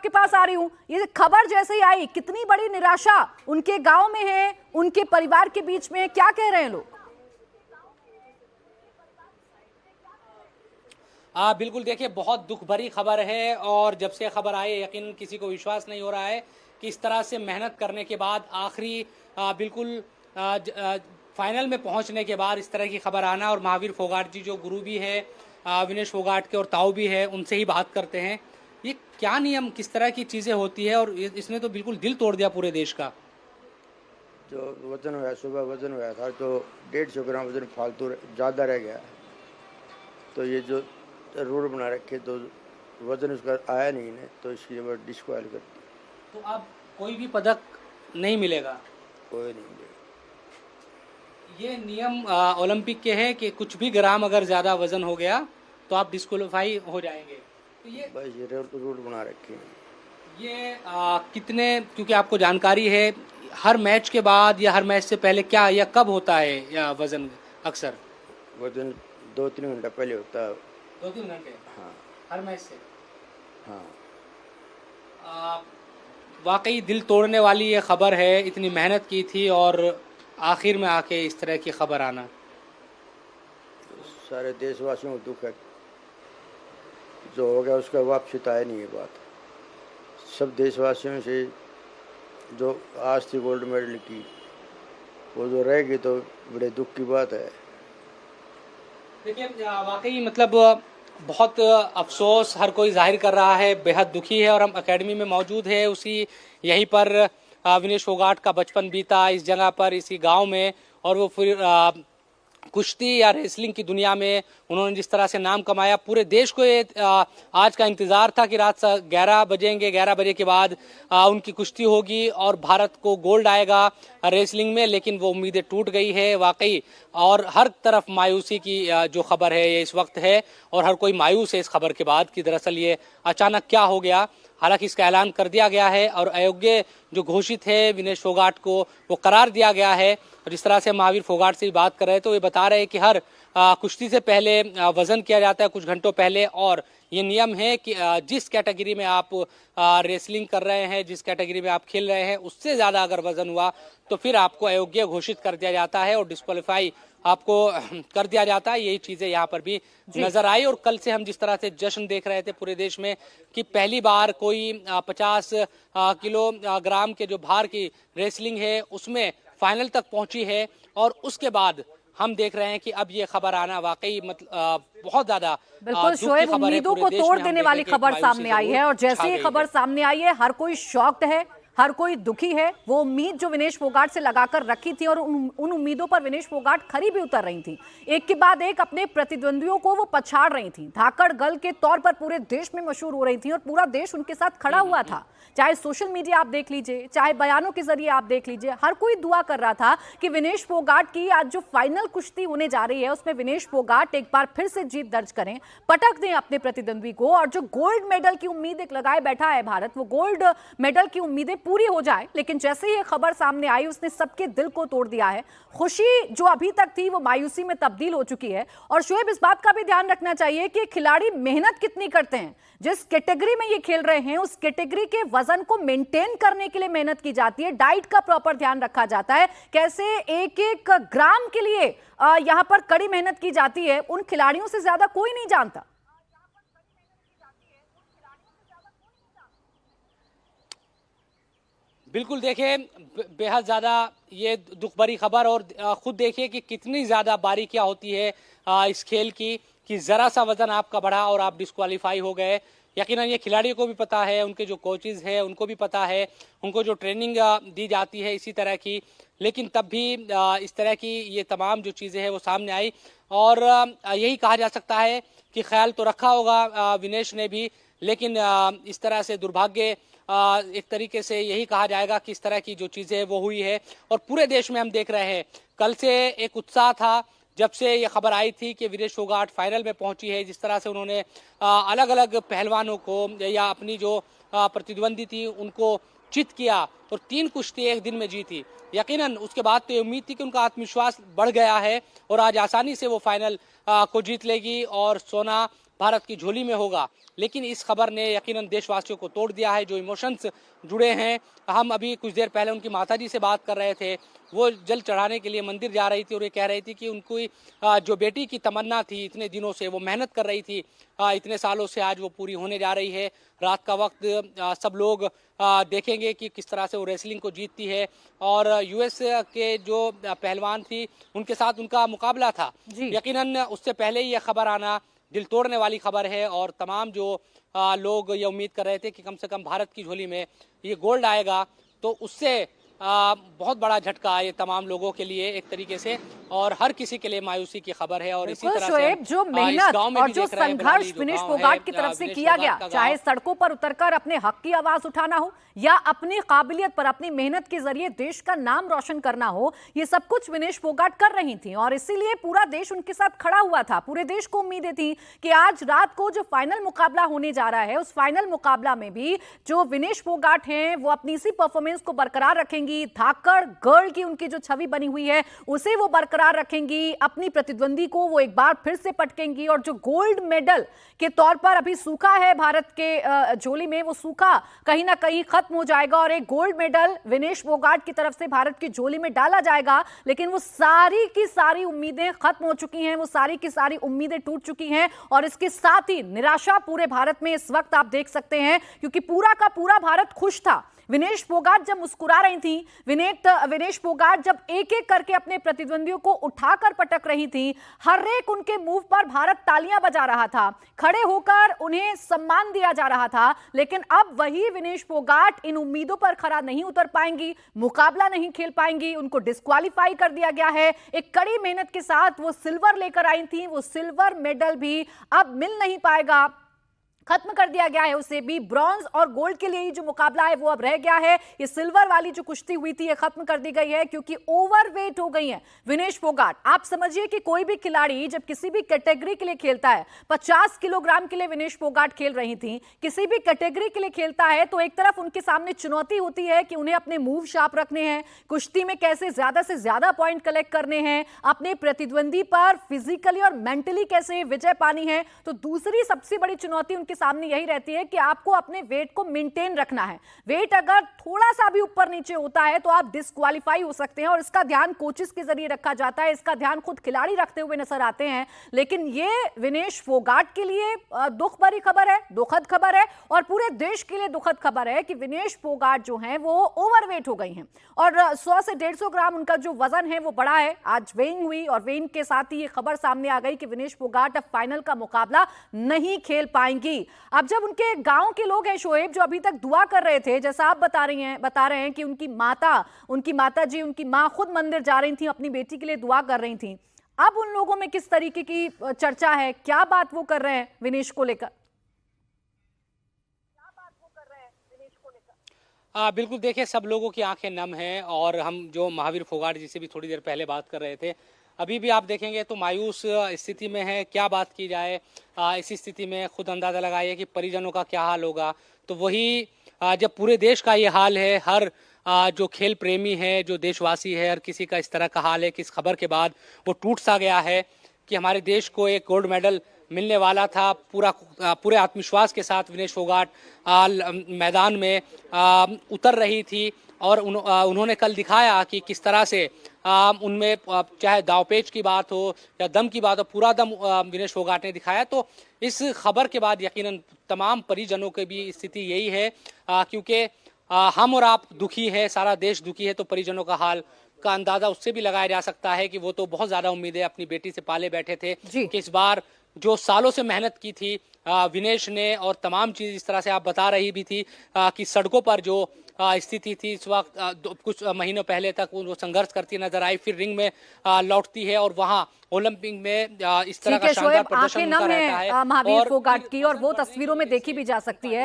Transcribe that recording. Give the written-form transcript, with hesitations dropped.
आपके पास आ रही हूं। ये खबर जैसे ही आई, कितनी बड़ी निराशा उनके गांव में है, उनके परिवार के बीच में, क्या कह रहे हैं लोग? बिल्कुल देखिए, बहुत दुख भरी खबर है और जब से खबर आई यकीन किसी को विश्वास नहीं हो रहा है कि इस तरह से मेहनत करने के बाद आखिरी बिल्कुल फाइनल में पहुंचने के बाद इस तरह की खबर आना। और महावीर फोगाट जी जो गुरु भी है विनेश फोगाट के और ताऊ भी है, उनसे ही बात करते हैं। ये क्या नियम, किस तरह की चीज़ें होती है और इसने तो बिल्कुल दिल तोड़ दिया पूरे देश का। जो वजन हुआ, सुबह वजन हुआ था तो 150 ग्राम वजन फालतू ज़्यादा रह गया। तो ये जो रूल बना रखे तो वजन उसका आया नहीं है, तो इसकी जब डिस्क्वालिफाई कर दी। तो अब कोई भी पदक नहीं मिलेगा? कोई नहीं मिलेगा। ये नियम ओलंपिक के हैं कि कुछ भी ग्राम अगर ज़्यादा वजन हो गया तो आप डिस्क्वालीफाई हो जाएंगे। तो ये बस ये रूल बना रखे हैं। ये कितने, क्योंकि आपको जानकारी है हर मैच के बाद या हर मैच से पहले क्या या कब होता है या वजन अक्सर? वजन 2-3 घंटा पहले होता है। 2-3 घंटे? हाँ हर मैच से? हाँ। वाकई दिल तोड़ने वाली ये खबर है। इतनी मेहनत की थी और आखिर में आके इस तरह की खबर आना। तो सारे देशवासियों को दुख है, जो हो गया उसका वापसी तो आया नहीं है बात। सब देशवासियों से जो आज थी गोल्ड मेडल की, वो जो रहेगी तो बड़े दुख की बात है। देखिए वाकई मतलब बहुत अफसोस हर कोई जाहिर कर रहा है, बेहद दुखी है। और हम एकेडमी में मौजूद है, उसी यहीं पर विनेश फोगाट का बचपन बीता इस जगह पर, इसी गांव में। और वो फिर कुश्ती या रेसलिंग की दुनिया में उन्होंने जिस तरह से नाम कमाया, पूरे देश को ये आज का इंतज़ार था कि रात 11 बजेंगे, 11 बजे के बाद उनकी कुश्ती होगी और भारत को गोल्ड आएगा रेसलिंग में। लेकिन वो उम्मीदें टूट गई है वाकई। और हर तरफ मायूसी की जो खबर है ये इस वक्त है और हर कोई मायूस है इस खबर के बाद कि दरअसल ये अचानक क्या हो गया। हालांकि इसका ऐलान कर दिया गया है और अयोग्य जो घोषित है विनेश फोगाट को वो करार दिया गया है। और जिस तरह से महावीर फोगाट से बात कर रहे हैं तो ये बता रहे हैं कि हर कुश्ती से पहले वजन किया जाता है कुछ घंटों पहले। और ये नियम है कि जिस कैटेगरी में आप रेसलिंग कर रहे हैं, जिस कैटेगरी में आप खेल रहे हैं, उससे ज़्यादा अगर वजन हुआ तो फिर आपको अयोग्य घोषित कर दिया जाता है और डिस्क्वालीफाई आपको कर दिया जाता है। यही चीज़ें यहाँ पर भी नजर आई। और कल से हम जिस तरह से जश्न देख रहे थे पूरे देश में कि पहली बार कोई 50 किलोग्राम के जो भार की रेसलिंग है उसमें फाइनल तक पहुंची है। और उसके बाद हम देख रहे हैं कि अब ये खबर आना वाकई मतलब बहुत ज्यादा बिल्कुल शोएब, उम्मीदों को तोड़ देने वाली खबर सामने आई है। और जैसे ही खबर सामने आई है हर कोई शॉक्ड है, हर कोई दुखी है। वो उम्मीद जो विनेश फोगाट से लगाकर रखी थी और उन उम्मीदों पर विनेश फोगाट खरी भी उतर रही थी। एक के बाद एक अपने प्रतिद्वंदियों को वो पछाड़ रही थी, धाकड़ गर्ल के तौर पर पूरे देश में मशहूर हो रही थी और पूरा देश उनके साथ खड़ा हुआ था। चाहे सोशल मीडिया आप देख लीजिए, चाहे बयानों के जरिए आप देख लीजिए, हर कोई दुआ कर रहा था कि विनेश फोगाट की आज जो फाइनल कुश्ती होने जा रही है उसमें विनेश फोगाट एक बार फिर से जीत दर्ज करें, पटक दें अपने प्रतिद्वंदी को। और जो गोल्ड मेडल की उम्मीद एक लगाए बैठा है भारत, वो गोल्ड मेडल की उम्मीदें पूरी हो जाए। लेकिन जैसे ही ये खबर सामने आई उसने सबके दिल को तोड़ दिया है। खुशी जो अभी तक थी वो मायूसी में तब्दील हो चुकी है। और शोएब, इस बात का भी ध्यान रखना चाहिए कि खिलाड़ी मेहनत कितनी करते हैं। जिस कैटेगरी में ये खेल रहे हैं उस कैटेगरी के वजन को मेंटेन करने के लिए मेहनत की जाती है, डाइट का प्रॉपर ध्यान रखा जाता है। कैसे एक एक ग्राम के लिए यहां पर कड़ी मेहनत की जाती है, उन खिलाड़ियों से ज्यादा कोई नहीं जानता। बिल्कुल देखिए, बेहद ज़्यादा ये दुख भरी खबर। और खुद देखिए कि कितनी ज़्यादा बारीकियाँ होती है इस खेल की कि ज़रा सा वज़न आपका बढ़ा और आप डिस्क्वालीफाई हो गए। यकीनन ये खिलाड़ियों को भी पता है, उनके जो कोचेज़ हैं उनको भी पता है, उनको जो ट्रेनिंग दी जाती है इसी तरह की। लेकिन तब भी इस तरह की ये तमाम जो चीज़ें हैं वो सामने आई। और यही कहा जा सकता है कि ख्याल तो रखा होगा विनेश ने भी, लेकिन इस तरह से दुर्भाग्य एक तरीके से यही कहा जाएगा कि इस तरह की जो चीज़ें वो हुई है। और पूरे देश में हम देख रहे हैं कल से एक उत्साह था जब से ये खबर आई थी कि विनेश फोगाट फाइनल में पहुंची है। जिस तरह से उन्होंने अलग अलग पहलवानों को या अपनी जो प्रतिद्वंदी थी उनको चित किया और 3 कुश्ती एक दिन में जीती। यकीनन उसके बाद तो ये उम्मीद थी कि उनका आत्मविश्वास बढ़ गया है और आज आसानी से वो फाइनल को जीत लेगी और सोना भारत की झोली में होगा। लेकिन इस खबर ने यकीनन देशवासियों को तोड़ दिया है। जो इमोशंस जुड़े हैं, हम अभी कुछ देर पहले उनकी माताजी से बात कर रहे थे, वो जल चढ़ाने के लिए मंदिर जा रही थी और ये कह रही थी कि उनकी जो बेटी की तमन्ना थी, इतने दिनों से वो मेहनत कर रही थी, इतने सालों से, आज वो पूरी होने जा रही है। रात का वक्त सब लोग देखेंगे कि किस तरह से वो रेसलिंग को जीतती है। और यूएस के जो पहलवान थी, उनके साथ उनका मुकाबला था। यकीनन उससे पहले ही यह खबर आना दिल तोड़ने वाली खबर है। और तमाम जो लोग ये उम्मीद कर रहे थे कि कम से कम भारत की झोली में ये गोल्ड आएगा, तो उससे बहुत बड़ा झटका ये तमाम लोगों के लिए एक तरीके से, और हर किसी के लिए मायूसी की खबर है। और इसी तरह से जो मेहनत और जो संघर्ष विनेश फोगाट की तरफ से किया गया, चाहे सड़कों पर उतरकर अपने हक की आवाज उठाना हो या अपनी काबिलियत पर अपनी मेहनत के जरिए देश का नाम रोशन करना हो, ये सब कुछ विनेश फोगाट कर रही थी। और इसीलिए पूरा देश उनके साथ खड़ा हुआ था। पूरे देश को उम्मीदें थी कि आज रात को जो फाइनल मुकाबला होने जा रहा है, उस फाइनल मुकाबला में भी जो विनेश फोगाट हैं वो अपनी इसी परफॉर्मेंस को बरकरार रखेंगी। धाकड़ गर्ल की उनकी जो छवि बनी हुई है उसे वो बरकरार रखेंगी। अपनी प्रतिद्वंदी को वो एक बार फिर से पटकेंगी। और जो गोल्ड मेडल के तौर पर अभी सूखा है भारत के झोली में, वो सूखा कहीं ना कहीं खत्म हो जाएगा और एक गोल्ड मेडल विनेश फोगाट की तरफ से भारत की झोली में डाला जाएगा। लेकिन वो सारी की सारी उम्मीदें खत्म हो चुकी हैं, वो सारी की सारी उम्मीदें टूट चुकी हैं। और इसके साथ ही निराशा पूरे भारत में इस वक्त आप देख सकते हैं, क्योंकि पूरा का पूरा भारत खुश था। विनेश फोगाट जब मुस्कुरा रही थी, विनेश फोगाट जब एक एक करके अपने प्रतिद्वंदियों को उठाकर पटक रही थी, हर एक उनके मूव पर भारत तालियां बजा रहा था, खड़े होकर उन्हें सम्मान दिया जा रहा था। लेकिन अब वही विनेश फोगाट इन उम्मीदों पर खरा नहीं उतर पाएंगी, मुकाबला नहीं खेल पाएंगी, उनको डिस्क्वालीफाई कर दिया गया है। एक कड़ी मेहनत के साथ वो सिल्वर लेकर आई थी, वो सिल्वर मेडल भी अब मिल नहीं पाएगा, खत्म कर दिया गया है उसे भी। ब्रॉन्ज और गोल्ड के लिए ही जो मुकाबला है वो अब रह गया है। ये सिल्वर वाली जो कुश्ती हुई थी ये खत्म कर दी गई है, क्योंकि ओवरवेट हो गई है विनेश फोगाट। आप समझिए कि कोई भी खिलाड़ी जब किसी भी कैटेगरी के लिए खेलता है, 50 किलोग्राम के लिए विनेश फोगाट खेल रही थी, किसी भी कैटेगरी के लिए खेलता है, तो एक तरफ उनके सामने चुनौती होती है कि उन्हें अपने मूव शार्प रखने हैं, कुश्ती में कैसे ज्यादा से ज्यादा पॉइंट कलेक्ट करने हैं, अपने प्रतिद्वंदी पर फिजिकली और मेंटली कैसे विजय पानी है। तो दूसरी सबसे बड़ी चुनौती उनके सामने यही रहती है कि आपको अपने वेट को मेंटेन रखना है। वेट अगर थोड़ा सा भी ऊपर नीचे होता है तो आप डिस्क्वालीफाई हो सकते हैं। और इसका ध्यान कोचेस के जरिए रखा जाता है, इसका ध्यान खुद खिलाड़ी रखते हुए नजर आते हैं। लेकिन ये विनेश फोगाट के लिए दुख भरी खबर है, दुखद खबर है, और पूरे देश के लिए दुखद खबर है कि विनेश फोगाट जो है वो ओवरवेट हो गई हैं और 100 से 150 ग्राम उनका जो वजन है वो बढ़ा है। आज वेइंग हुई और वेइंग के साथ ही ये खबर सामने आ गई कि विनेश फोगाट अब फाइनल का मुकाबला नहीं खेल पाएंगी। अब जब उनके गांव के लोग हैं शोएब, जो अभी तक दुआ कर रहे थे, जैसा आप बता रहे हैं कि उनकी माता जी, उनकी मां खुद मंदिर जा रही थी, अपनी बेटी के लिए दुआ कर रही थी, अब उन लोगों में किस तरीके की चर्चा है, क्या बात वो कर रहे हैं विनेश को लेकर? बिल्कुल, देखिए सब लोगों की आंखें नम हैं। और हम जो महावीर फोगाट जी से भी थोड़ी देर पहले बात कर रहे थे, अभी भी आप देखेंगे तो मायूस स्थिति में है। क्या बात की जाए, इसी स्थिति में खुद अंदाज़ा लगाइए कि परिजनों का क्या हाल होगा। तो वही जब पूरे देश का ये हाल है, हर जो खेल प्रेमी है, जो देशवासी है, हर किसी का इस तरह का हाल है कि इस खबर के बाद वो टूट सा गया है कि हमारे देश को एक गोल्ड मेडल मिलने वाला था। पूरे आत्मविश्वास के साथ विनेश फोगाट मैदान में उतर रही थी और उन्होंने कल दिखाया कि किस तरह से उनमें चाहे दावपेच की बात हो या दम की बात हो, पूरा दम विनेश फोगाट ने दिखाया। तो इस खबर के बाद यकीनन तमाम परिजनों की भी स्थिति यही है, क्योंकि हम और आप दुखी है, सारा देश दुखी है, तो परिजनों का हाल का अंदाजा उससे भी लगाया जा सकता है कि वो तो बहुत ज्यादा उम्मीदें अपनी बेटी से पाले बैठे थे कि इस बार जो सालों से मेहनत की थी विनेश ने, और तमाम चीज इस तरह से आप बता रही भी थी कि सड़कों पर जो स्थिति थी इस वक्त, कुछ महीनों पहले तक वो संघर्ष करती नजर आई, फिर रिंग में लौटती है और वहां ओलंपिक में इस तरह का शानदार प्रदर्शन उनका रहता है। महावीर फोगाट की, और वो तस्वीरों में देखी भी जा सकती है।